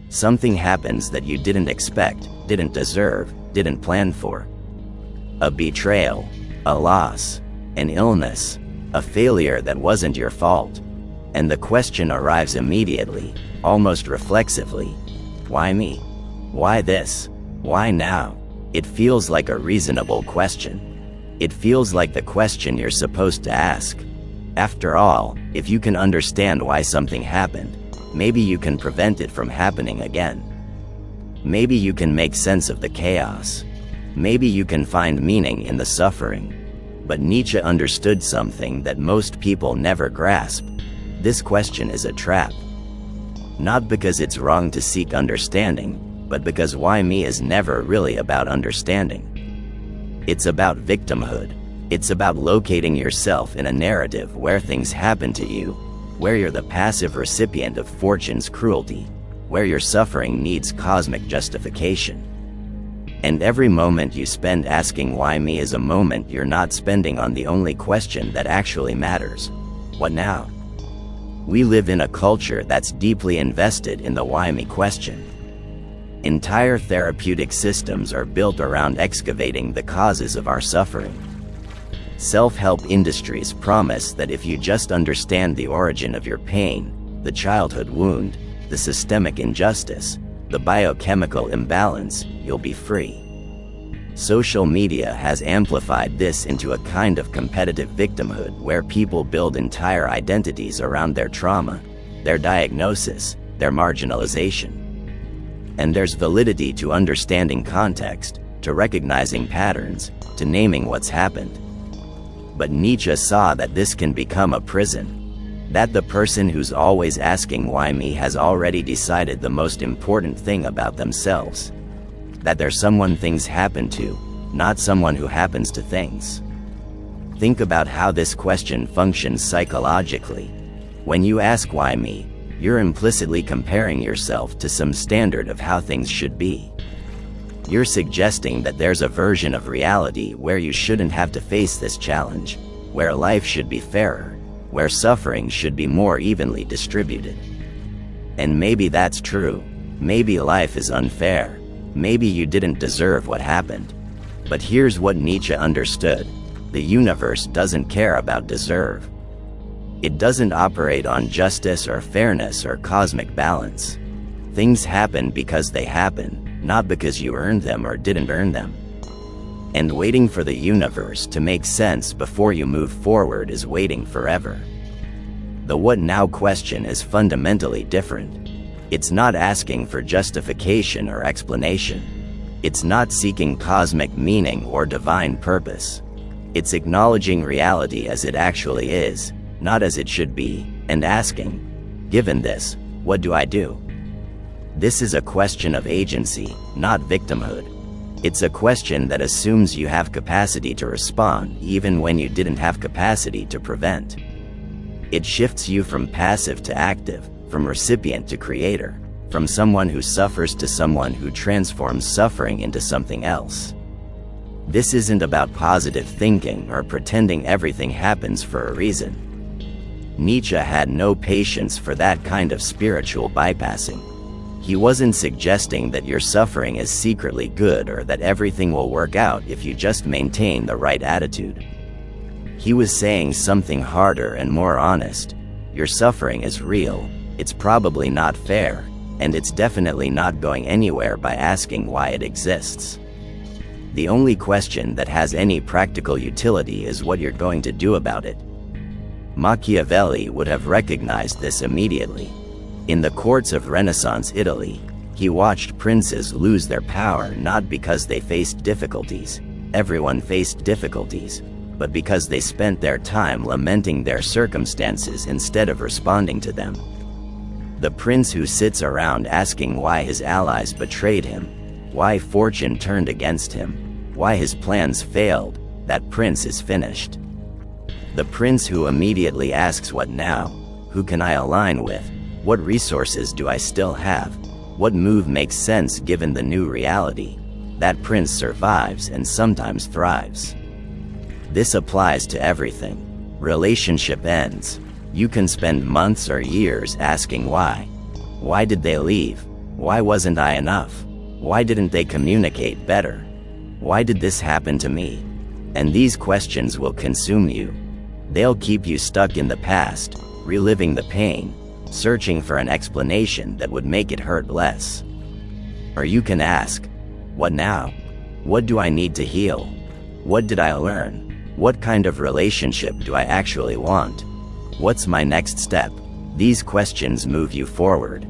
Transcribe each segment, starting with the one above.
Something happens that you didn't expect, didn't deserve, didn't plan for. A betrayal, a loss, an illness, a failure that wasn't your fault. And the question arrives immediately, almost reflexively. Why me? Why this? Why now? It feels like a reasonable question. It feels like the question you're supposed to ask. After all, if you can understand why something happened, maybe you can prevent it from happening again. Maybe you can make sense of the chaos. Maybe you can find meaning in the suffering. But Nietzsche understood something that most people never grasp. This question is a trap. Not because it's wrong to seek understanding, but because why me is never really about understanding. It's about victimhood. It's about locating yourself in a narrative where things happen to you, where you're the passive recipient of fortune's cruelty, where your suffering needs cosmic justification. And every moment you spend asking why me is a moment you're not spending on the only question that actually matters. What now? We live in a culture that's deeply invested in the why me question. Entire therapeutic systems are built around excavating the causes of our suffering. Self-help industries promise that if you just understand the origin of your pain, the childhood wound, the systemic injustice, the biochemical imbalance, you'll be free. Social media has amplified this into a kind of competitive victimhood where people build entire identities around their trauma, their diagnosis, their marginalization. And there's validity to understanding context, to recognizing patterns, to naming what's happened. But Nietzsche saw that this can become a prison. That the person who's always asking why me has already decided the most important thing about themselves. That they're someone things happen to, not someone who happens to things. Think about how this question functions psychologically. When you ask why me, you're implicitly comparing yourself to some standard of how things should be. You're suggesting that there's a version of reality where you shouldn't have to face this challenge, where life should be fairer, where suffering should be more evenly distributed. And maybe that's true. Maybe life is unfair. Maybe you didn't deserve what happened. But here's what Nietzsche understood. The universe doesn't care about deserve. It doesn't operate on justice or fairness or cosmic balance. Things happen because they happen, not because you earned them or didn't earn them. And waiting for the universe to make sense before you move forward is waiting forever. The what now question is fundamentally different. It's not asking for justification or explanation. It's not seeking cosmic meaning or divine purpose. It's acknowledging reality as it actually is, not as it should be, and asking, given this, what do I do? This is a question of agency, not victimhood. It's a question that assumes you have capacity to respond even when you didn't have capacity to prevent. It shifts you from passive to active, from recipient to creator, from someone who suffers to someone who transforms suffering into something else. This isn't about positive thinking or pretending everything happens for a reason. Nietzsche had no patience for that kind of spiritual bypassing. He wasn't suggesting that your suffering is secretly good or that everything will work out if you just maintain the right attitude. He was saying something harder and more honest. Your suffering is real, it's probably not fair, and it's definitely not going anywhere by asking why it exists. The only question that has any practical utility is what you're going to do about it. Machiavelli would have recognized this immediately. In the courts of Renaissance Italy, he watched princes lose their power not because they faced difficulties, everyone faced difficulties, but because they spent their time lamenting their circumstances instead of responding to them. The prince who sits around asking why his allies betrayed him, why fortune turned against him, why his plans failed, that prince is finished. The prince who immediately asks what now, who can I align with, what resources do I still have, what move makes sense given the new reality, that prince survives and sometimes thrives. This applies to everything. Relationship ends. You can spend months or years asking why. Why did they leave? Why wasn't I enough? Why didn't they communicate better? Why did this happen to me? And these questions will consume you. They'll keep you stuck in the past, reliving the pain, searching for an explanation that would make it hurt less. Or you can ask, what now? What do I need to heal? What did I learn? What kind of relationship do I actually want? What's my next step? These questions move you forward.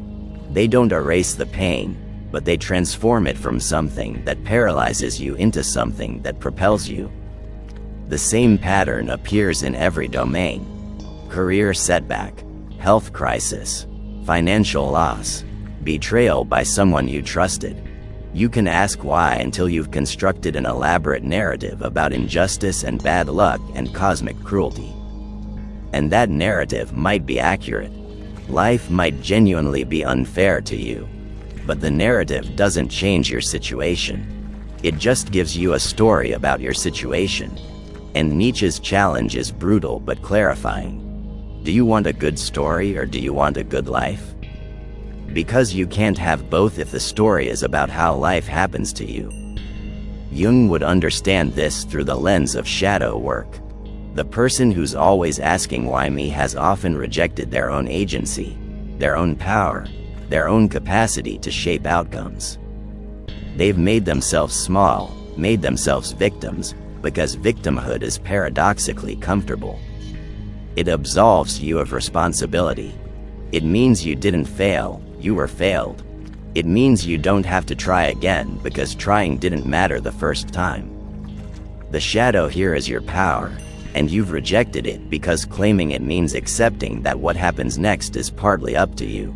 They don't erase the pain, but they transform it from something that paralyzes you into something that propels you. The same pattern appears in every domain: career setback, health crisis, financial loss, betrayal by someone you trusted. You can ask why until you've constructed an elaborate narrative about injustice and bad luck and cosmic cruelty. And that narrative might be accurate. Life might genuinely be unfair to you. But the narrative doesn't change your situation. It just gives you a story about your situation. And Nietzsche's challenge is brutal but clarifying. Do you want a good story or do you want a good life? Because you can't have both if the story is about how life happens to you. Jung would understand this through the lens of shadow work. The person who's always asking why me has often rejected their own agency, their own power, their own capacity to shape outcomes. They've made themselves small, made themselves victims, because victimhood is paradoxically comfortable. It absolves you of responsibility. It means you didn't fail, you were failed. It means you don't have to try again because trying didn't matter the first time. The shadow here is your power, and you've rejected it because claiming it means accepting that what happens next is partly up to you.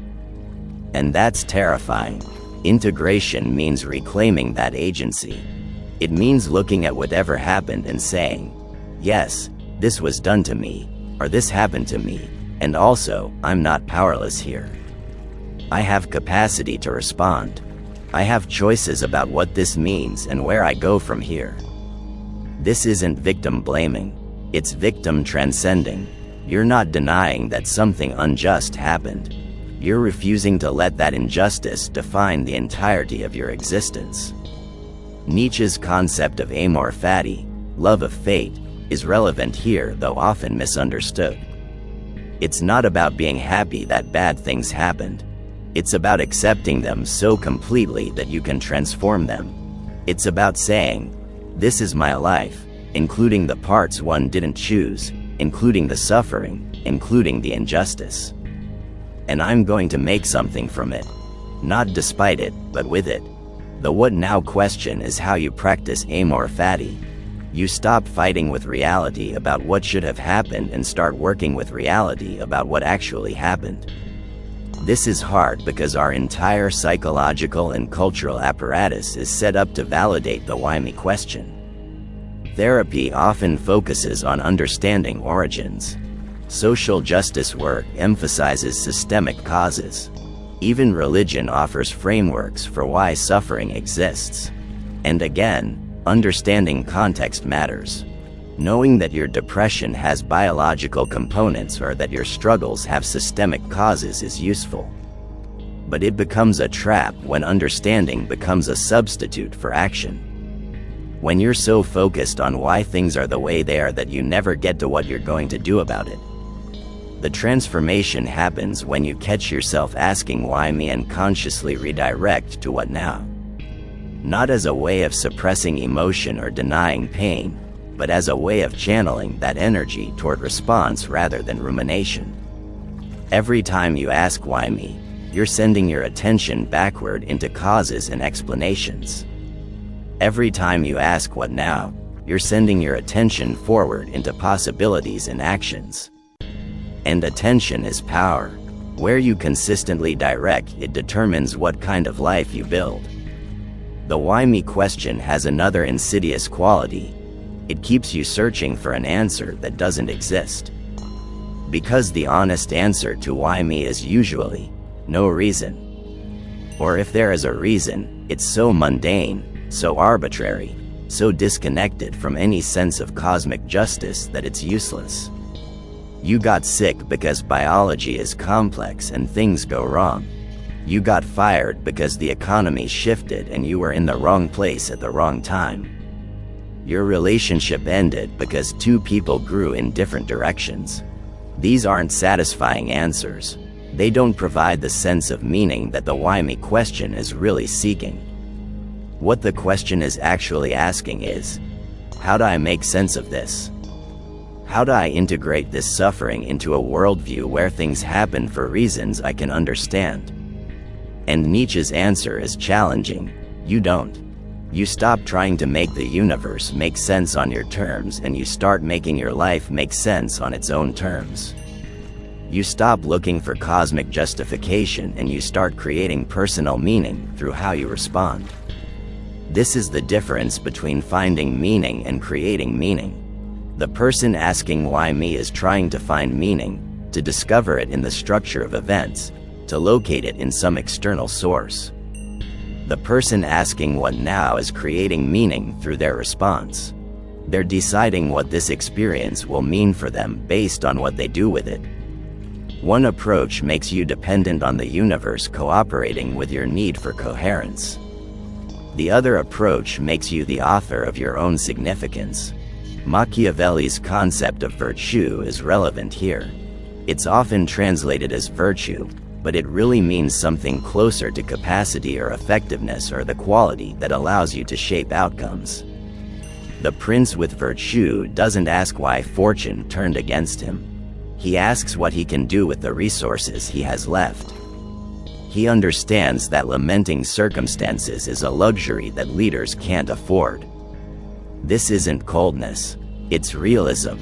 And that's terrifying. Integration means reclaiming that agency. It means looking at whatever happened and saying, yes, this was done to me, or this happened to me, and also, I'm not powerless here. I have capacity to respond. I have choices about what this means and where I go from here. This isn't victim blaming. It's victim transcending. You're not denying that something unjust happened. You're refusing to let that injustice define the entirety of your existence. Nietzsche's concept of amor fati, love of fate, is relevant here, though often misunderstood. It's not about being happy that bad things happened. It's about accepting them so completely that you can transform them. It's about saying, this is my life, including the parts one didn't choose, including the suffering, including the injustice. And I'm going to make something from it. Not despite it, but with it. The what now question is how you practice amor fati. You stop fighting with reality about what should have happened and start working with reality about what actually happened. This is hard because our entire psychological and cultural apparatus is set up to validate the why me question. Therapy often focuses on understanding origins. Social justice work emphasizes systemic causes. Even religion offers frameworks for why suffering exists. And again, understanding context matters. Knowing that your depression has biological components or that your struggles have systemic causes is useful. But it becomes a trap when understanding becomes a substitute for action. When you're so focused on why things are the way they are that you never get to what you're going to do about it. The transformation happens when you catch yourself asking why me and consciously redirect to what now. Not as a way of suppressing emotion or denying pain, but as a way of channeling that energy toward response rather than rumination. Every time you ask why me, you're sending your attention backward into causes and explanations. Every time you ask what now, you're sending your attention forward into possibilities and actions. And attention is power. Where you consistently direct, it determines what kind of life you build. The why me question has another insidious quality. It keeps you searching for an answer that doesn't exist. Because the honest answer to why me is usually, no reason. Or if there is a reason, it's so mundane, so arbitrary, so disconnected from any sense of cosmic justice that it's useless. You got sick because biology is complex and things go wrong. You got fired because the economy shifted and you were in the wrong place at the wrong time. Your relationship ended because two people grew in different directions. These aren't satisfying answers. They don't provide the sense of meaning that the why me question is really seeking. What the question is actually asking is, how do I make sense of this? How do I integrate this suffering into a worldview where things happen for reasons I can understand? And Nietzsche's answer is challenging. You don't. You stop trying to make the universe make sense on your terms and you start making your life make sense on its own terms. You stop looking for cosmic justification and you start creating personal meaning through how you respond. This is the difference between finding meaning and creating meaning. The person asking why me is trying to find meaning, to discover it in the structure of events, to locate it in some external source. The person asking what now is creating meaning through their response. They're deciding what this experience will mean for them based on what they do with it. One approach makes you dependent on the universe cooperating with your need for coherence. The other approach makes you the author of your own significance. Machiavelli's concept of virtue is relevant here. It's often translated as virtue, but it really means something closer to capacity or effectiveness or the quality that allows you to shape outcomes. The prince with virtue doesn't ask why fortune turned against him. He asks what he can do with the resources he has left. He understands that lamenting circumstances is a luxury that leaders can't afford. This isn't coldness, it's realism.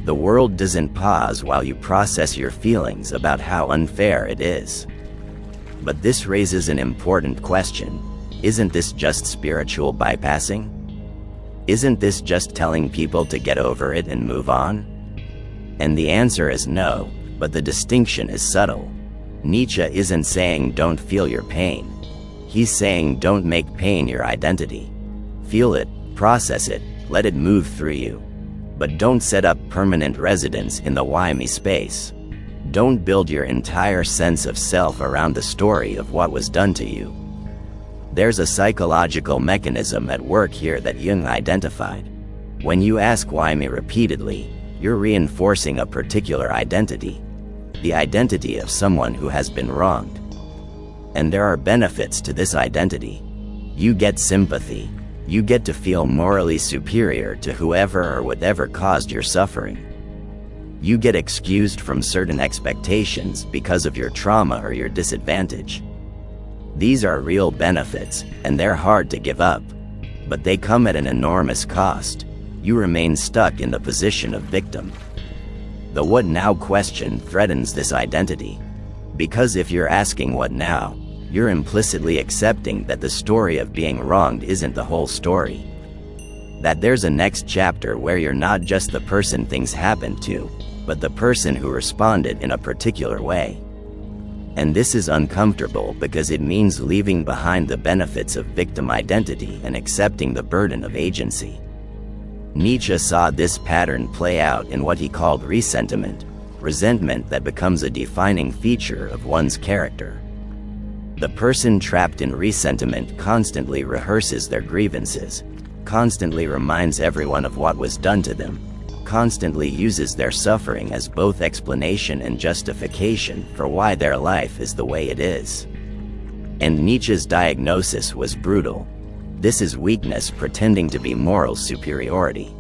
The world doesn't pause while you process your feelings about how unfair it is. But this raises an important question. Isn't this just spiritual bypassing? Isn't this just telling people to get over it and move on? And the answer is no, but the distinction is subtle. Nietzsche isn't saying don't feel your pain. He's saying don't make pain your identity. Feel it, process it, let it move through you. But don't set up permanent residence in the why me space. Don't build your entire sense of self around the story of what was done to you. There's a psychological mechanism at work here that Jung identified. When you ask why me repeatedly, you're reinforcing a particular identity. The identity of someone who has been wronged. And there are benefits to this identity. You get sympathy. You get to feel morally superior to whoever or whatever caused your suffering. You get excused from certain expectations because of your trauma or your disadvantage. These are real benefits, and they're hard to give up. But they come at an enormous cost. You remain stuck in the position of victim. The what now question threatens this identity. Because if you're asking what now, you're implicitly accepting that the story of being wronged isn't the whole story. That there's a next chapter where you're not just the person things happened to, but the person who responded in a particular way. And this is uncomfortable because it means leaving behind the benefits of victim identity and accepting the burden of agency. Nietzsche saw this pattern play out in what he called ressentiment, resentment that becomes a defining feature of one's character. The person trapped in ressentiment constantly rehearses their grievances, constantly reminds everyone of what was done to them, constantly uses their suffering as both explanation and justification for why their life is the way it is. And Nietzsche's diagnosis was brutal. This is weakness pretending to be moral superiority.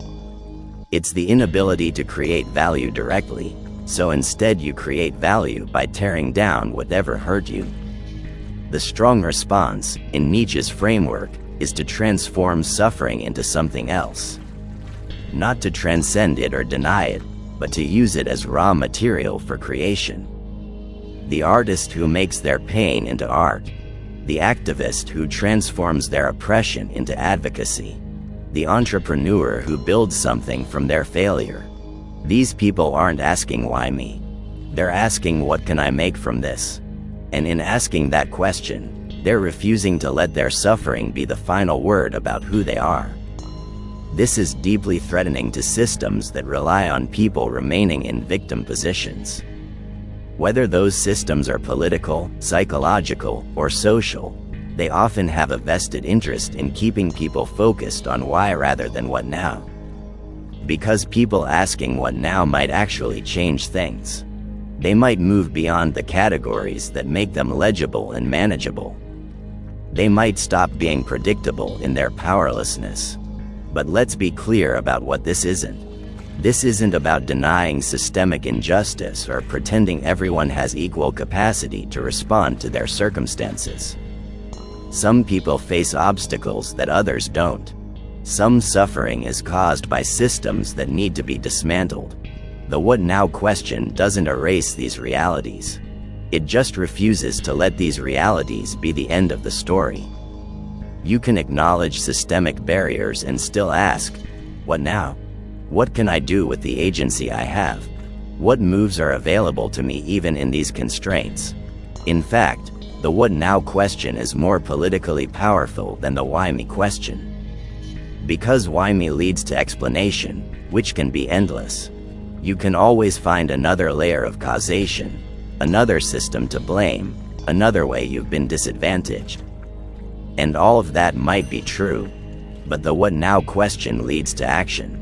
It's the inability to create value directly, so instead you create value by tearing down whatever hurt you. The strong response, in Nietzsche's framework, is to transform suffering into something else. Not to transcend it or deny it, but to use it as raw material for creation. The artist who makes their pain into art. The activist who transforms their oppression into advocacy. The entrepreneur who builds something from their failure. These people aren't asking why me. They're asking what can I make from this? And in asking that question, they're refusing to let their suffering be the final word about who they are. This is deeply threatening to systems that rely on people remaining in victim positions. Whether those systems are political, psychological, or social, they often have a vested interest in keeping people focused on why rather than what now. Because people asking what now might actually change things. They might move beyond the categories that make them legible and manageable. They might stop being predictable in their powerlessness. But let's be clear about what this isn't. This isn't about denying systemic injustice or pretending everyone has equal capacity to respond to their circumstances. Some people face obstacles that others don't. Some suffering is caused by systems that need to be dismantled. The what now question doesn't erase these realities. It just refuses to let these realities be the end of the story. You can acknowledge systemic barriers and still ask, what now? What can I do with the agency I have? What moves are available to me even in these constraints? In fact, the what now question is more politically powerful than the why me question. Because why me leads to explanation, which can be endless. You can always find another layer of causation, another system to blame, another way you've been disadvantaged. And all of that might be true, but the what now question leads to action.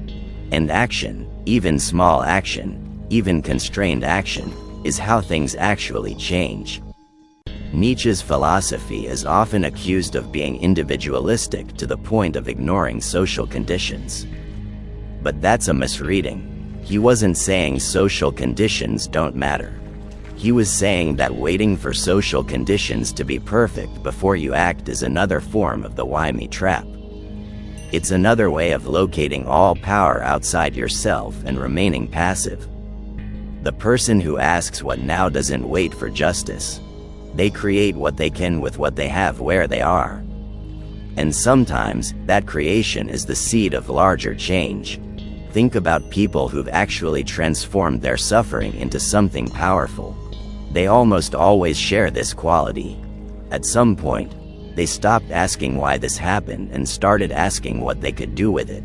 And action, even small action, even constrained action, is how things actually change. Nietzsche's philosophy is often accused of being individualistic to the point of ignoring social conditions. But that's a misreading. He wasn't saying social conditions don't matter. He was saying that waiting for social conditions to be perfect before you act is another form of the why me trap. It's another way of locating all power outside yourself and remaining passive. The person who asks what now doesn't wait for justice. They create what they can with what they have where they are. And sometimes, that creation is the seed of larger change. Think about people who've actually transformed their suffering into something powerful. They almost always share this quality. At some point, they stopped asking why this happened and started asking what they could do with it.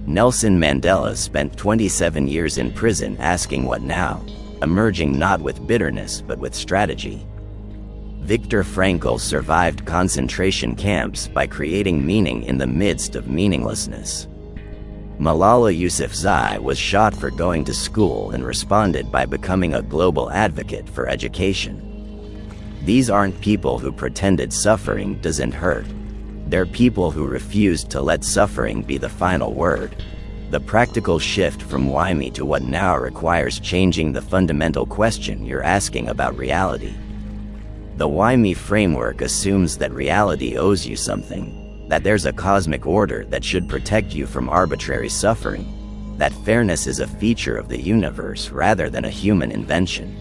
Nelson Mandela spent 27 years in prison asking what now, emerging not with bitterness but with strategy. Viktor Frankl survived concentration camps by creating meaning in the midst of meaninglessness. Malala Yousafzai was shot for going to school and responded by becoming a global advocate for education. These aren't people who pretended suffering doesn't hurt. They're people who refused to let suffering be the final word. The practical shift from why me to what now requires changing the fundamental question you're asking about reality. The why me framework assumes that reality owes you something, that there's a cosmic order that should protect you from arbitrary suffering, that fairness is a feature of the universe rather than a human invention.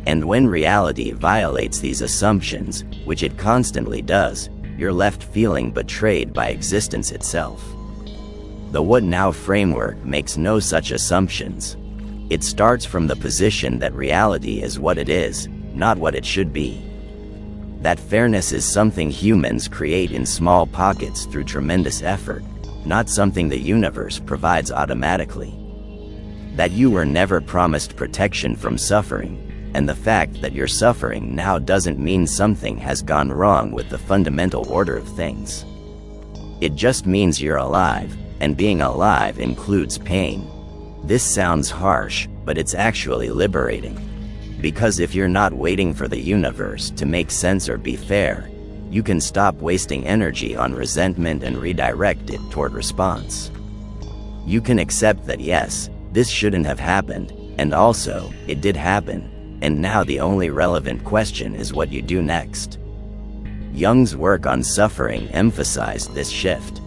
And when reality violates these assumptions, which it constantly does, you're left feeling betrayed by existence itself. The what now framework makes no such assumptions. It starts from the position that reality is what it is, not what it should be. That fairness is something humans create in small pockets through tremendous effort, not something the universe provides automatically. That you were never promised protection from suffering, and the fact that you're suffering now doesn't mean something has gone wrong with the fundamental order of things. It just means you're alive, and being alive includes pain. This sounds harsh, but it's actually liberating. Because if you're not waiting for the universe to make sense or be fair, you can stop wasting energy on resentment and redirect it toward response. You can accept that yes, this shouldn't have happened, and also, it did happen, and now the only relevant question is what you do next. Jung's work on suffering emphasized this shift.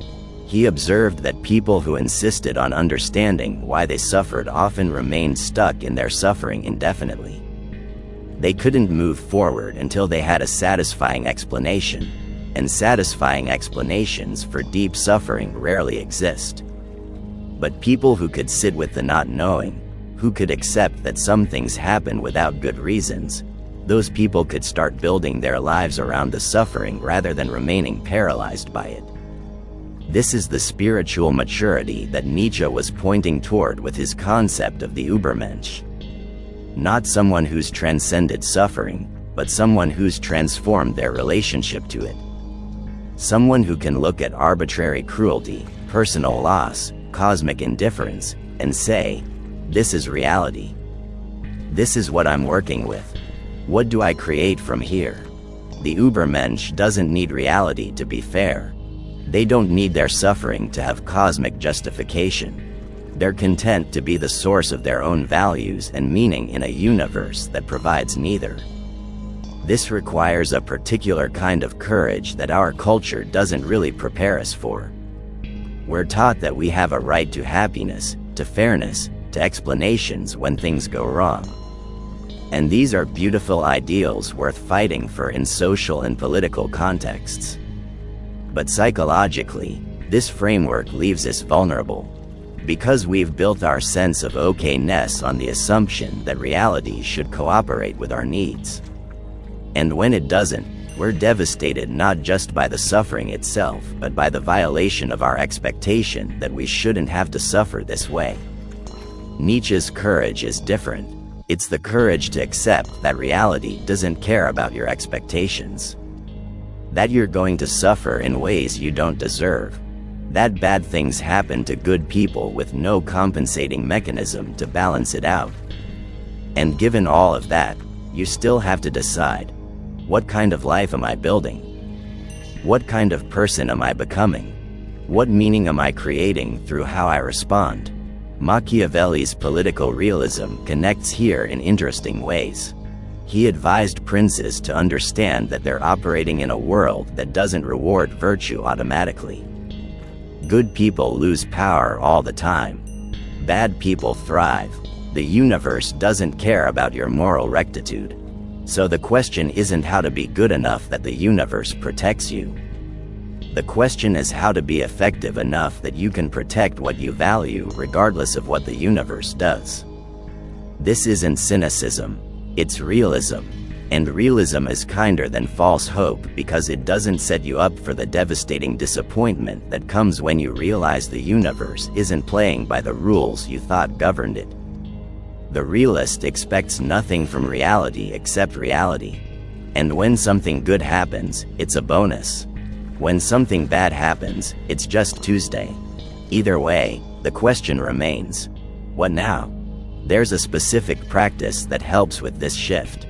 He observed that people who insisted on understanding why they suffered often remained stuck in their suffering indefinitely. They couldn't move forward until they had a satisfying explanation, and satisfying explanations for deep suffering rarely exist. But people who could sit with the not knowing, who could accept that some things happen without good reasons, those people could start building their lives around the suffering rather than remaining paralyzed by it. This is the spiritual maturity that Nietzsche was pointing toward with his concept of the Übermensch. Not someone who's transcended suffering, but someone who's transformed their relationship to it. Someone who can look at arbitrary cruelty, personal loss, cosmic indifference, and say, this is reality. This is what I'm working with. What do I create from here? The Übermensch doesn't need reality to be fair. They don't need their suffering to have cosmic justification. They're content to be the source of their own values and meaning in a universe that provides neither. This requires a particular kind of courage that our culture doesn't really prepare us for. We're taught that we have a right to happiness, to fairness, to explanations when things go wrong. And these are beautiful ideals worth fighting for in social and political contexts. But psychologically, this framework leaves us vulnerable, because we've built our sense of okayness on the assumption that reality should cooperate with our needs. And when it doesn't, we're devastated not just by the suffering itself, but by the violation of our expectation that we shouldn't have to suffer this way. Nietzsche's courage is different. It's the courage to accept that reality doesn't care about your expectations. That you're going to suffer in ways you don't deserve. That bad things happen to good people with no compensating mechanism to balance it out. And given all of that, you still have to decide, what kind of life am I building? What kind of person am I becoming? What meaning am I creating through how I respond? Machiavelli's political realism connects here in interesting ways. He advised princes to understand that they're operating in a world that doesn't reward virtue automatically. Good people lose power all the time. Bad people thrive. The universe doesn't care about your moral rectitude. So the question isn't how to be good enough that the universe protects you. The question is how to be effective enough that you can protect what you value regardless of what the universe does. This isn't cynicism, it's realism. And realism is kinder than false hope because it doesn't set you up for the devastating disappointment that comes when you realize the universe isn't playing by the rules you thought governed it. The realist expects nothing from reality except reality. And when something good happens, it's a bonus. When something bad happens, it's just Tuesday. Either way, the question remains, what now? There's a specific practice that helps with this shift.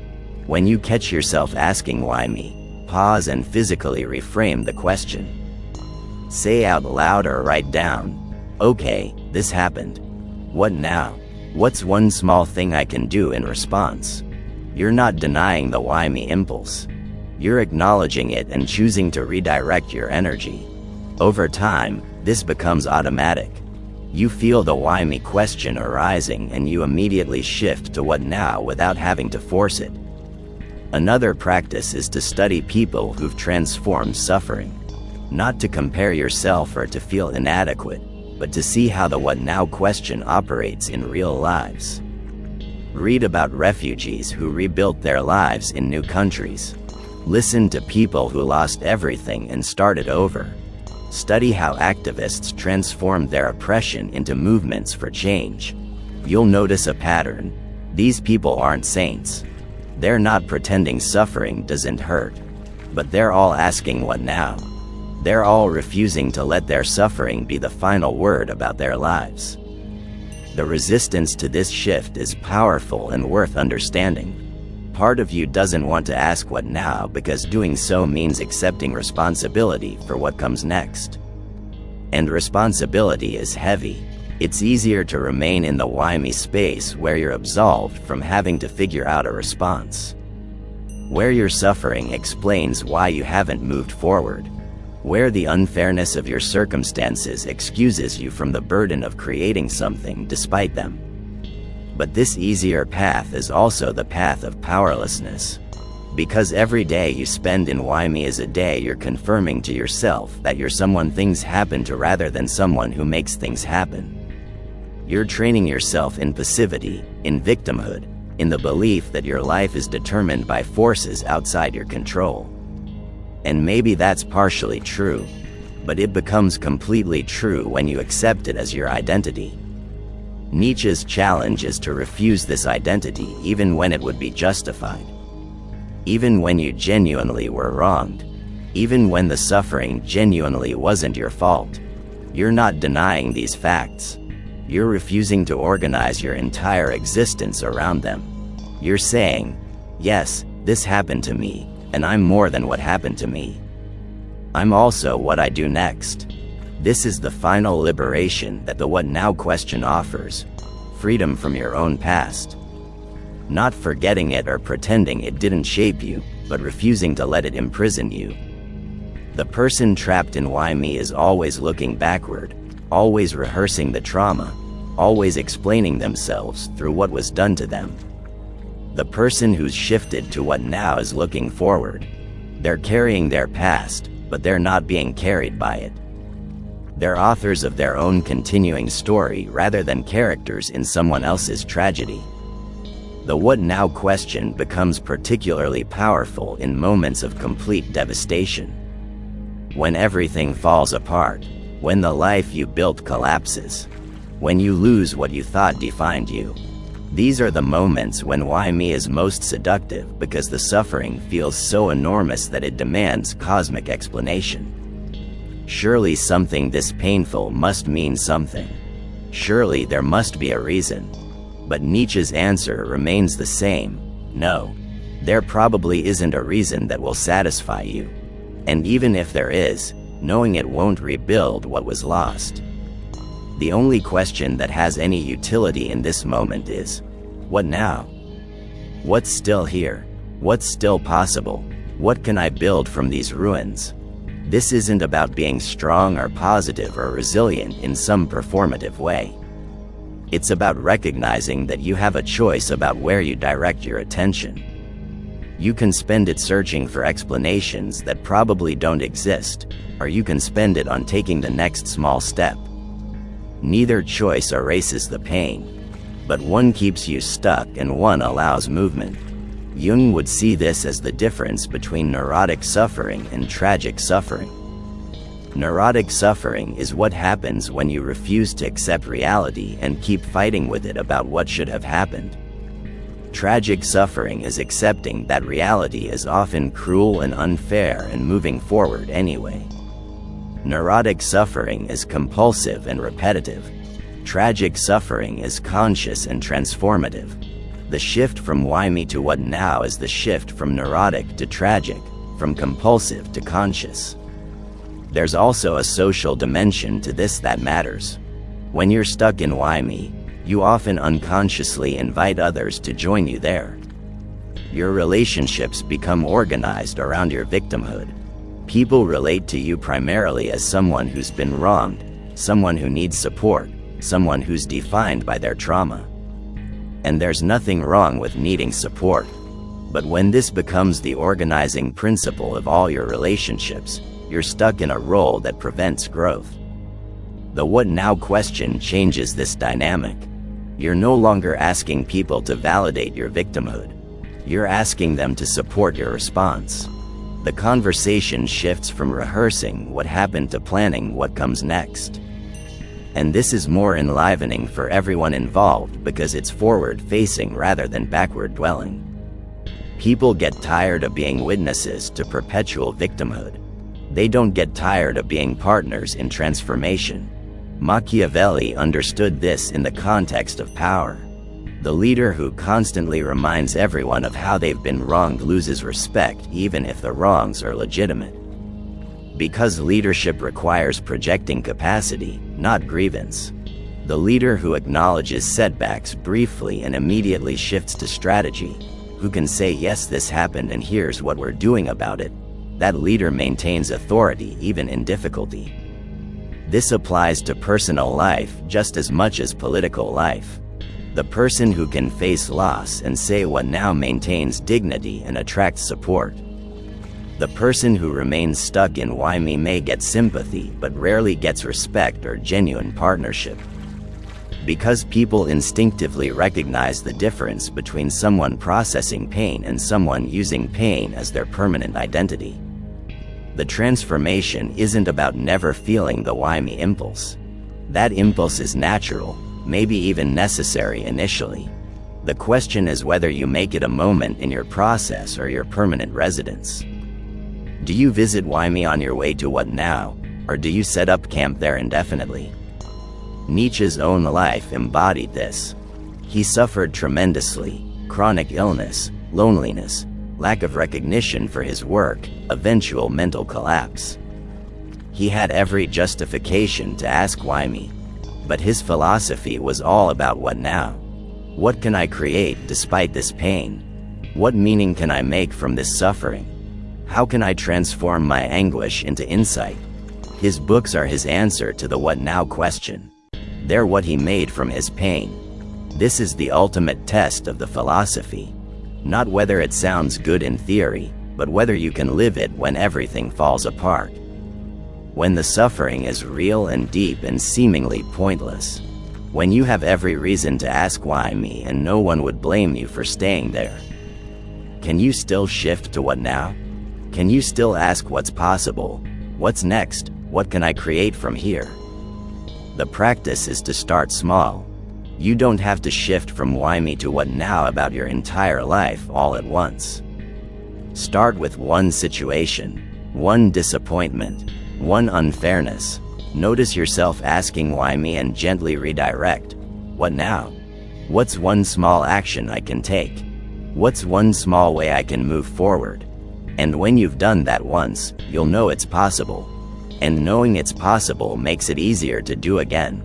When you catch yourself asking why me, pause and physically reframe the question. Say out loud or write down, okay, this happened. What now? What's one small thing I can do in response? You're not denying the why me impulse. You're acknowledging it and choosing to redirect your energy. Over time, this becomes automatic. You feel the why me question arising and you immediately shift to what now without having to force it. Another practice is to study people who've transformed suffering. Not to compare yourself or to feel inadequate, but to see how the what now question operates in real lives. Read about refugees who rebuilt their lives in new countries. Listen to people who lost everything and started over. Study how activists transformed their oppression into movements for change. You'll notice a pattern. These people aren't saints. They're not pretending suffering doesn't hurt. But they're all asking what now? They're all refusing to let their suffering be the final word about their lives. The resistance to this shift is powerful and worth understanding. Part of you doesn't want to ask what now because doing so means accepting responsibility for what comes next. And responsibility is heavy. It's easier to remain in the why me space where you're absolved from having to figure out a response. Where your suffering explains why you haven't moved forward. Where the unfairness of your circumstances excuses you from the burden of creating something despite them. But this easier path is also the path of powerlessness. Because every day you spend in why me is a day you're confirming to yourself that you're someone things happen to rather than someone who makes things happen. You're training yourself in passivity, in victimhood, in the belief that your life is determined by forces outside your control. And maybe that's partially true, but it becomes completely true when you accept it as your identity. Nietzsche's challenge is to refuse this identity even when it would be justified. Even when you genuinely were wronged. Even when the suffering genuinely wasn't your fault. You're not denying these facts. You're refusing to organize your entire existence around them. You're saying, yes, this happened to me, and I'm more than what happened to me. I'm also what I do next. This is the final liberation that the what now question offers. Freedom from your own past. Not forgetting it or pretending it didn't shape you, but refusing to let it imprison you. The person trapped in why me is always looking backward, always rehearsing the trauma, always explaining themselves through what was done to them. The person who's shifted to what now is looking forward. They're carrying their past, but they're not being carried by it. They're authors of their own continuing story rather than characters in someone else's tragedy. The what now question becomes particularly powerful in moments of complete devastation. When everything falls apart, when the life you built collapses, when you lose what you thought defined you. These are the moments when why me is most seductive because the suffering feels so enormous that it demands cosmic explanation. Surely something this painful must mean something. Surely there must be a reason. But Nietzsche's answer remains the same. No. There probably isn't a reason that will satisfy you. And even if there is, knowing it won't rebuild what was lost. The only question that has any utility in this moment is, what now? What's still here? What's still possible? What can I build from these ruins? This isn't about being strong or positive or resilient in some performative way. It's about recognizing that you have a choice about where you direct your attention. You can spend it searching for explanations that probably don't exist, or you can spend it on taking the next small step. Neither choice erases the pain, but one keeps you stuck and one allows movement. Jung would see this as the difference between neurotic suffering and tragic suffering. Neurotic suffering is what happens when you refuse to accept reality and keep fighting with it about what should have happened. Tragic suffering is accepting that reality is often cruel and unfair and moving forward anyway. Neurotic suffering is compulsive and repetitive. Tragic suffering is conscious and transformative. The shift from why me to what now is the shift from neurotic to tragic, from compulsive to conscious. There's also a social dimension to this that matters. When you're stuck in why me, you often unconsciously invite others to join you there. Your relationships become organized around your victimhood. People relate to you primarily as someone who's been wronged, someone who needs support, someone who's defined by their trauma. And there's nothing wrong with needing support. But when this becomes the organizing principle of all your relationships, you're stuck in a role that prevents growth. The what now question changes this dynamic. You're no longer asking people to validate your victimhood. You're asking them to support your response. The conversation shifts from rehearsing what happened to planning what comes next. And this is more enlivening for everyone involved because it's forward-facing rather than backward-dwelling. People get tired of being witnesses to perpetual victimhood. They don't get tired of being partners in transformation. Machiavelli understood this in the context of power. The leader who constantly reminds everyone of how they've been wronged loses respect even if the wrongs are legitimate. Because leadership requires projecting capacity, not grievance. The leader who acknowledges setbacks briefly and immediately shifts to strategy, who can say yes this happened and here's what we're doing about it, that leader maintains authority even in difficulty. This applies to personal life just as much as political life. The person who can face loss and say what now maintains dignity and attracts support. The person who remains stuck in why me may get sympathy but rarely gets respect or genuine partnership. Because people instinctively recognize the difference between someone processing pain and someone using pain as their permanent identity. The transformation isn't about never feeling the why me impulse. That impulse is natural, maybe even necessary initially. The question is whether you make it a moment in your process or your permanent residence. Do you visit why me on your way to what now, or do you set up camp there indefinitely? Nietzsche's own life embodied this. He suffered tremendously: chronic illness, loneliness, lack of recognition for his work, eventual mental collapse. He had every justification to ask why me, but his philosophy was all about what now. What can I create despite this pain? What meaning can I make from this suffering? How can I transform my anguish into insight? His books are his answer to the what now question. They're what he made from his pain. This is the ultimate test of the philosophy. Not whether it sounds good in theory, but whether you can live it when everything falls apart. When the suffering is real and deep and seemingly pointless. When you have every reason to ask why me and no one would blame you for staying there. Can you still shift to what now? Can you still ask what's possible? What's next? What can I create from here? The practice is to start small. You don't have to shift from why me to what now about your entire life all at once. Start with one situation, one disappointment, one unfairness. Notice yourself asking why me and gently redirect. What now? What's one small action I can take? What's one small way I can move forward? And when you've done that once, you'll know it's possible. And knowing it's possible makes it easier to do again.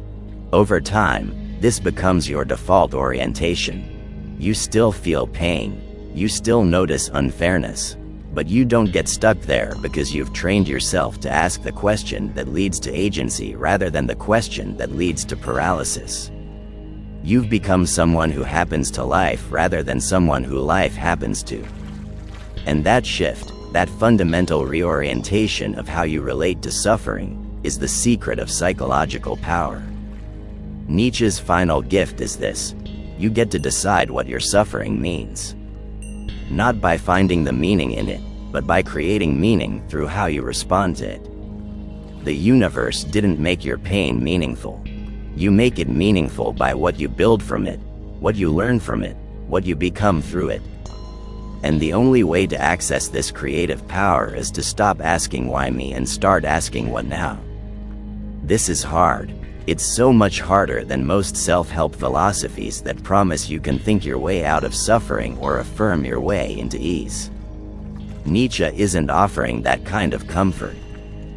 Over time, this becomes your default orientation. You still feel pain. You still notice unfairness. But you don't get stuck there because you've trained yourself to ask the question that leads to agency rather than the question that leads to paralysis. You've become someone who happens to life rather than someone who life happens to. And that shift, that fundamental reorientation of how you relate to suffering, is the secret of psychological power. Nietzsche's final gift is this: you get to decide what your suffering means. Not by finding the meaning in it, but by creating meaning through how you respond to it. The universe didn't make your pain meaningful. You make it meaningful by what you build from it, what you learn from it, what you become through it. And the only way to access this creative power is to stop asking why me and start asking what now. This is hard. It's so much harder than most self-help philosophies that promise you can think your way out of suffering or affirm your way into ease. Nietzsche isn't offering that kind of comfort.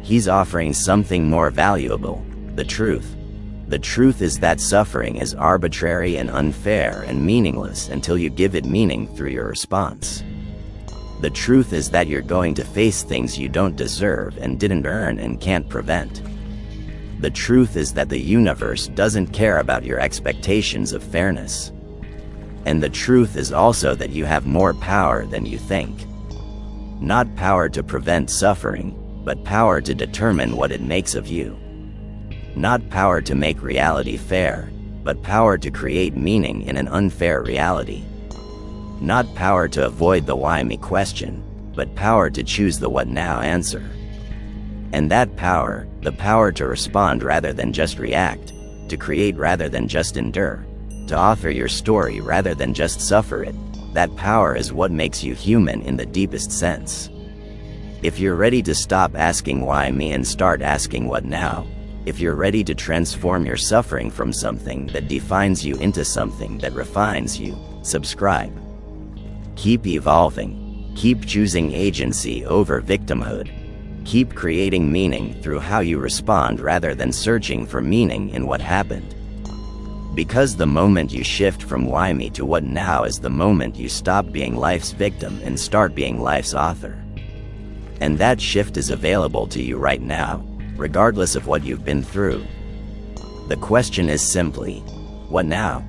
He's offering something more valuable: the truth. The truth is that suffering is arbitrary and unfair and meaningless until you give it meaning through your response. The truth is that you're going to face things you don't deserve and didn't earn and can't prevent. The truth is that the universe doesn't care about your expectations of fairness. And the truth is also that you have more power than you think. Not power to prevent suffering, but power to determine what it makes of you. Not power to make reality fair, but power to create meaning in an unfair reality. Not power to avoid the why me question, but power to choose the what now answer. And that power, the power to respond rather than just react, to create rather than just endure, to author your story rather than just suffer it, that power is what makes you human in the deepest sense. If you're ready to stop asking why me and start asking what now, if you're ready to transform your suffering from something that defines you into something that refines you, subscribe. Keep evolving. Keep choosing agency over victimhood. Keep creating meaning through how you respond rather than searching for meaning in what happened. Because the moment you shift from why me to what now is the moment you stop being life's victim and start being life's author. And that shift is available to you right now, regardless of what you've been through. The question is simply, what now?